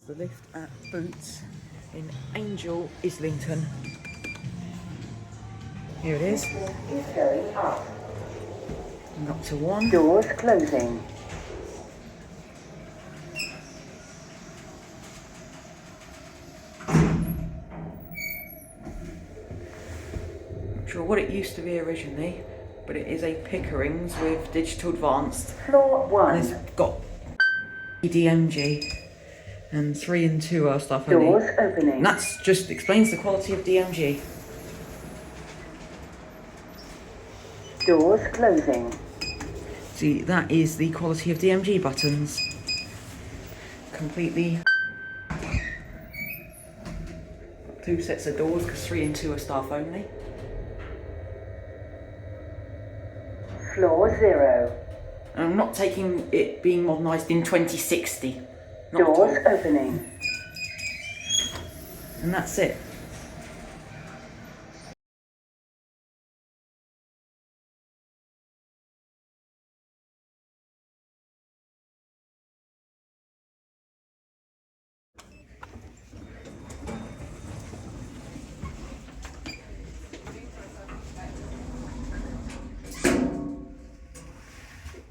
The lift at Boots in Angel, Islington. Here it is. Is going up. And up to 1. Doors closing. Not sure what it used to be originally, but it is a Pickering's with digital advanced. Floor 1. And it's got DMG and 3 and 2 are stuff only. Doors opening. And that just explains the quality of DMG. Doors closing. See, that is the quality of DMG buttons. Completely. 2 sets of doors because 3 and 2 are staff only. Floor 0. And I'm not taking it being modernised in 2060. Not Doors at all. opening. And that's it.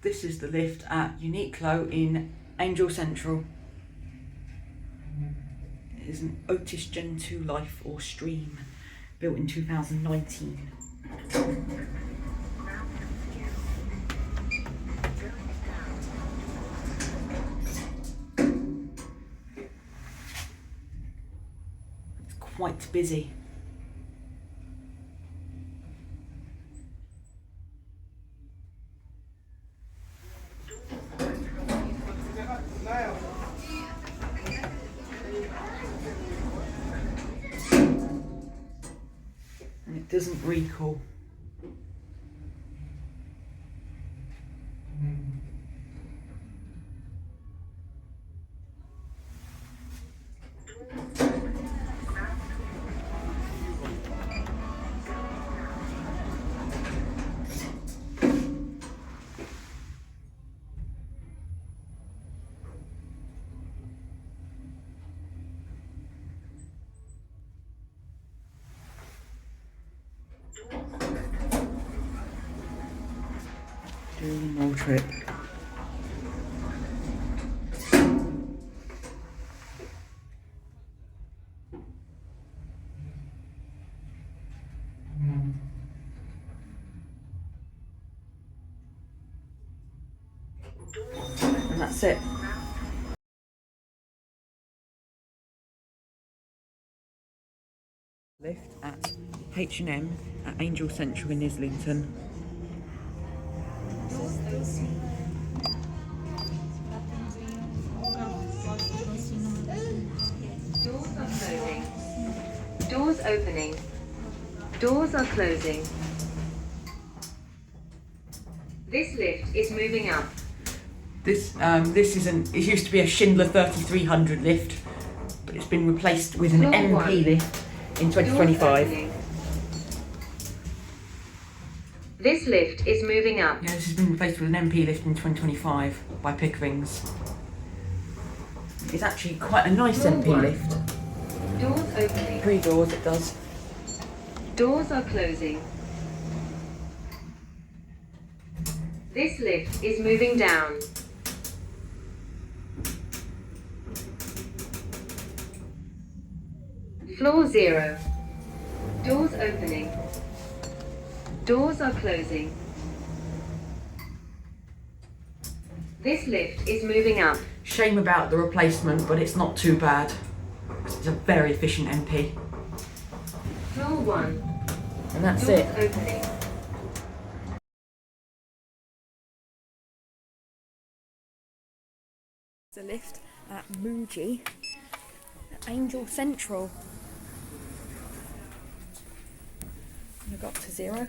This is the lift at Uniqlo in Angel Central. It is an Otis Gen 2 Life or Stream, built in 2019. It's quite busy. And it doesn't recall. Doing one more trip. And that's it. Lift at H&M at Angel Central in Islington. Doors are closing. Doors opening. Doors are closing. This lift is moving up. This isn't. It used to be a Schindler 3300 lift, but it's been replaced with an Floor MP 1. lift in Doors 2025. opening. This lift is moving up. Yeah, this has been replaced with an MP lift in 2025 by Pickering's. It's actually quite a nice Floor MP 1. lift. Doors opening. 3 doors it does. Doors are closing. This lift is moving down. Floor 0. Doors opening. Doors are closing. This lift is moving up. Shame about the replacement, but it's not too bad. It's a very efficient MP. Floor 1. And that's Doors it. opening. The lift at Muji at Angel Central. I got to 0.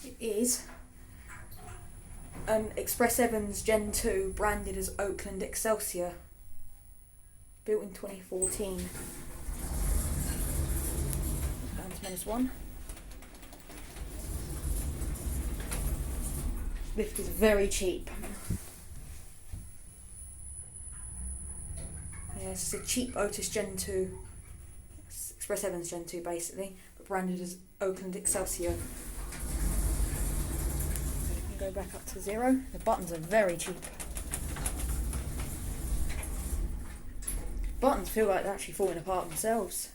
It is an Express Evans Gen 2 branded as Oakland Excelsior, built in 2014. Down to -1. lift is very cheap. Yeah, it's a cheap Otis Gen 2. It's Express Evans Gen 2 basically, but branded as Oakland Excelsior. So you can go back up to 0. The buttons are very cheap. Buttons feel like they're actually falling apart themselves.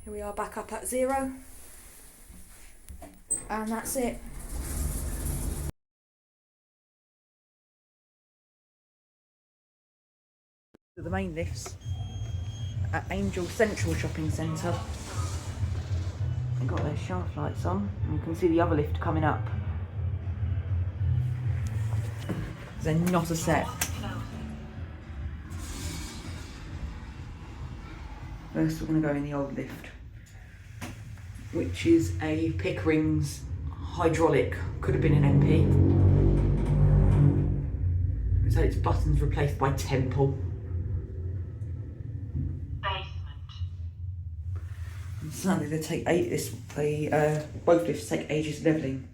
Here we are back up at 0. And that's it. The main lifts at Angel Central Shopping Centre. They've got their shaft lights on, and you can see the other lift coming up. They're not a set. First we're going to go in the old lift, which is a Pickering's hydraulic, could have been an MP. It's had its buttons replaced by Temple. And sadly they take both lifts take ages levelling.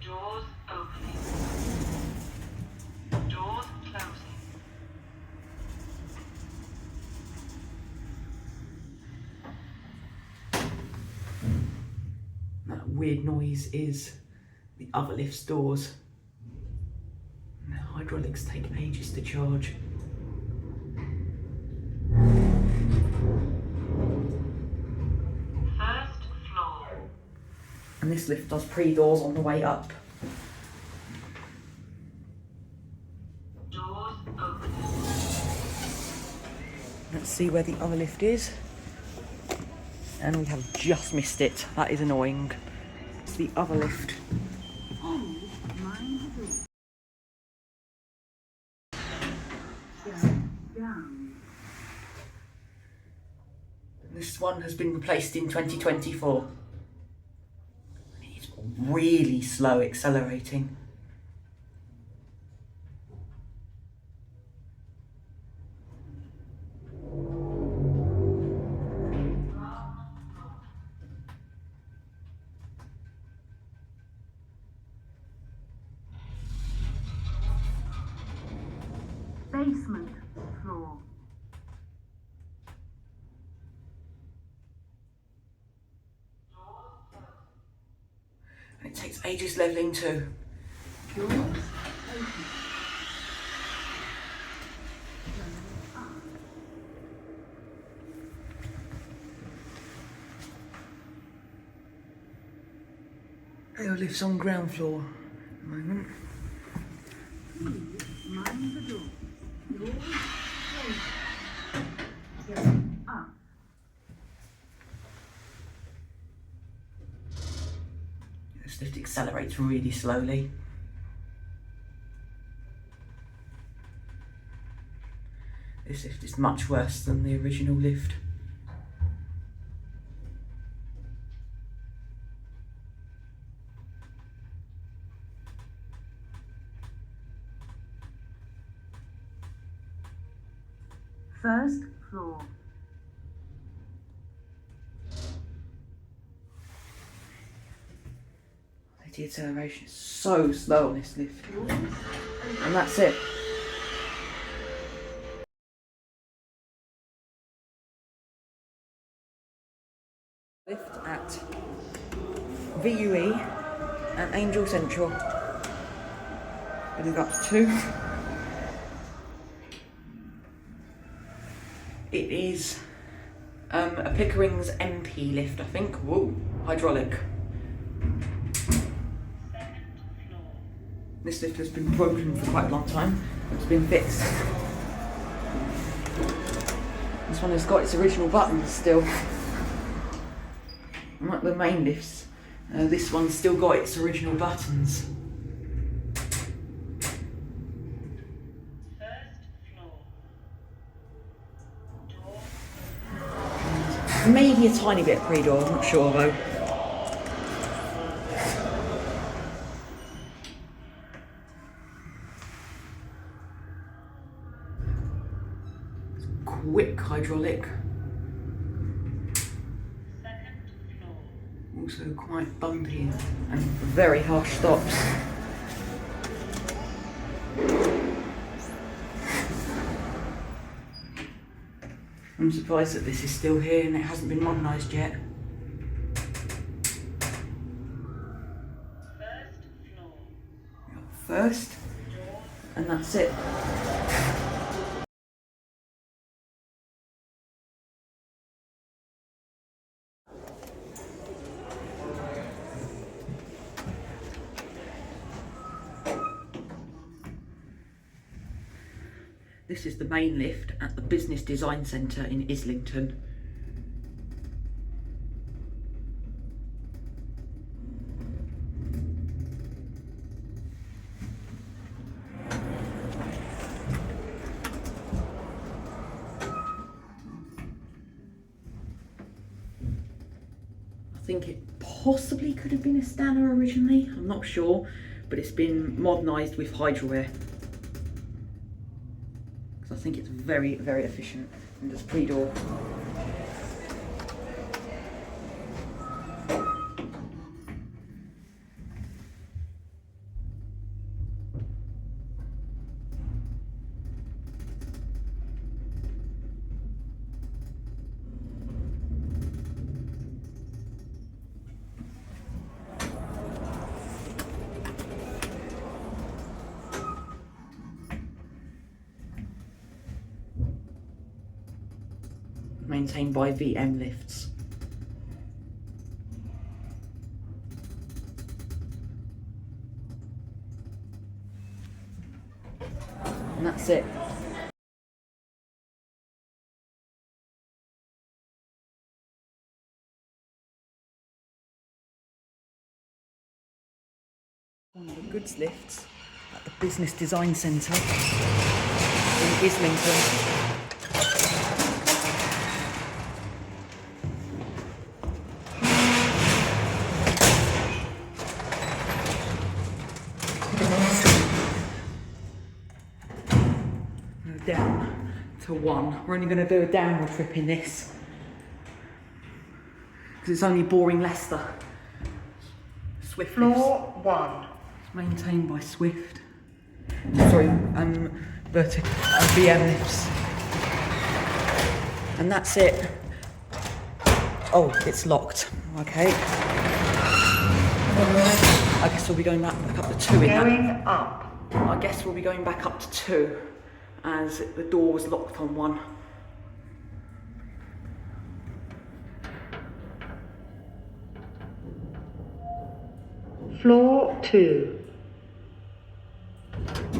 Doors opening. Doors closing. That weird noise is the other lift's doors. And the hydraulics take ages to charge. First floor. And this lift does pre-doors on the way up. Doors opening. Let's see where the other lift is. And we have just missed it. That is annoying. It's the other lift. This one has been replaced in 2024. It's really slow accelerating. Basement floor. And it takes ages levelling too. There lives on ground floor at the moment. Mind the door. Doors closing. Go up. This lift accelerates really slowly. This lift is much worse than the original lift. First floor. The acceleration is so slow on this lift. And that's it. Lift at VUE and Angel Central. It is up to 2. It is a Pickering's MP lift, I think. Whoa, hydraulic. This lift has been broken for quite a long time. It's been fixed. This one has got its original buttons still. Unlike the main lifts, this one's still got its original buttons. Maybe a tiny bit of pre-door, I'm not sure though. Quick hydraulic. Also quite bumpy and very harsh stops. I'm surprised that this is still here and it hasn't been modernised yet. First, and that's it. This is the main lift at the Business Design Centre in Islington. I think it possibly could have been a Stanner originally, I'm not sure, but it's been modernised with Hydroair. I think it's very, very efficient and does pre-door. Maintained by VM Lifts. And that's it. One of the goods lifts at the Business Design Centre in Islington. Down to 1. We're only going to do a downward trip in this because it's only boring Leicester. Swift Floor 1. It's maintained by Swift. Sorry, vertical VM lifts. And that's it. Oh, it's locked. Okay. I guess we'll be going back up to 2 in that. Going up. I guess we'll be going back up to 2 as the door was locked on 1. Floor 2.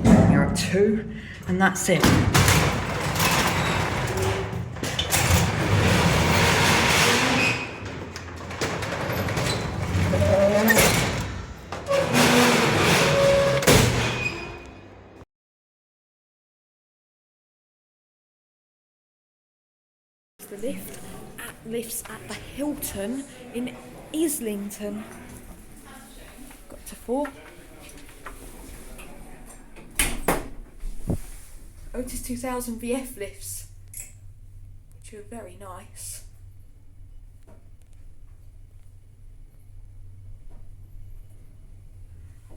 You're at 2 and that's it. The lifts at the Hilton in Islington. Got to 4. Otis 2000 VF lifts, which are very nice.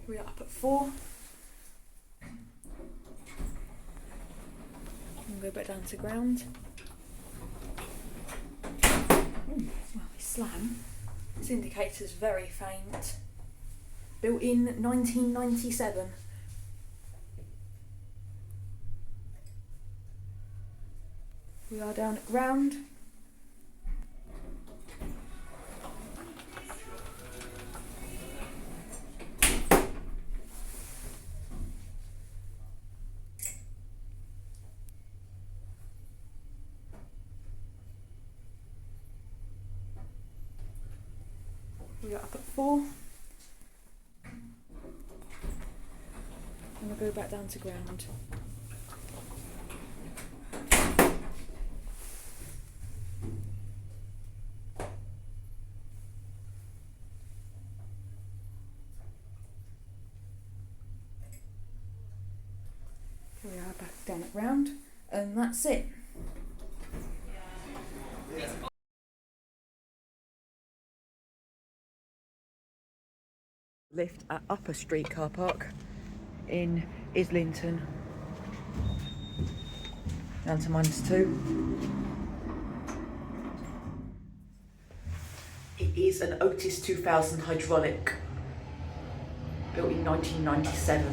We're up at 4. And go back down to ground. Well, we slam. This indicator's very faint. Built in 1997. We are down at ground. We are up at 4. And we'll go back down to ground. We are back down at ground, and that's it. Lift at Upper Street car park in Islington. Down to -2. It is an Otis 2000 hydraulic, built in 1997.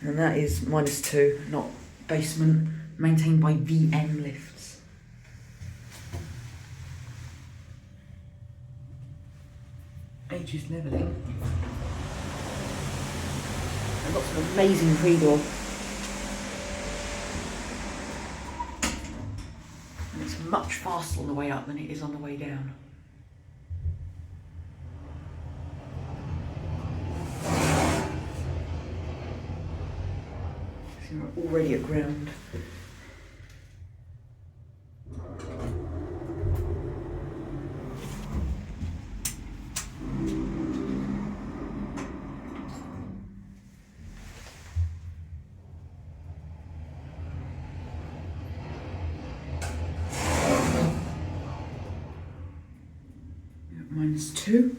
And that is -2, not basement, maintained by VM Lifts. H is levelling. And lots of amazing pre-door. And it's much faster on the way up than it is on the way down. So we're already at ground. -2.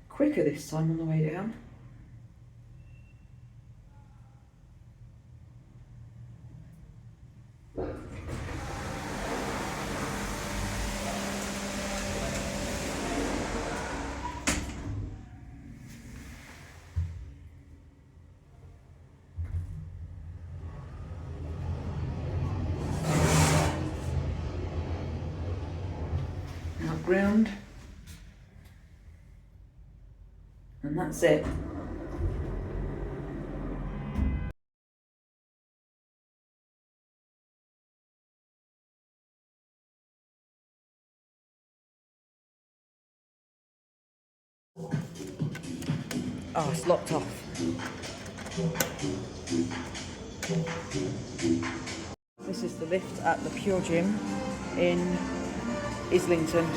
Quicker this time on the way down. Ground, and that's it. Oh, it's locked off. This is the lift at the PureGym in Islington.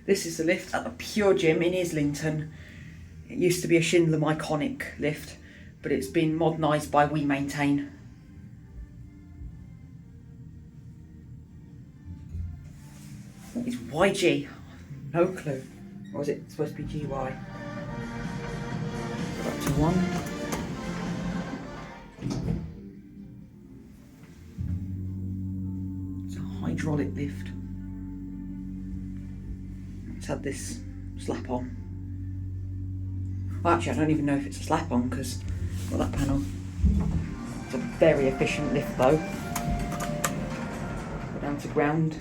This is the lift at the PureGym in Islington. It used to be a Schindler Iconic lift, but it's been modernised by We Maintain. What is YG? No clue. Or is it supposed to be GY? Go back to 1. It's a hydraulic lift. It's had this slap on. Well, actually, I don't even know if it's a slap on because I've got that panel. It's a very efficient lift though. Go down to ground.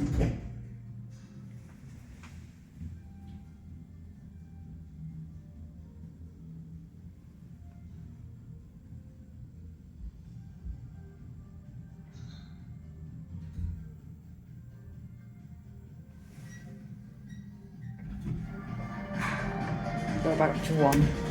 Go back to 1.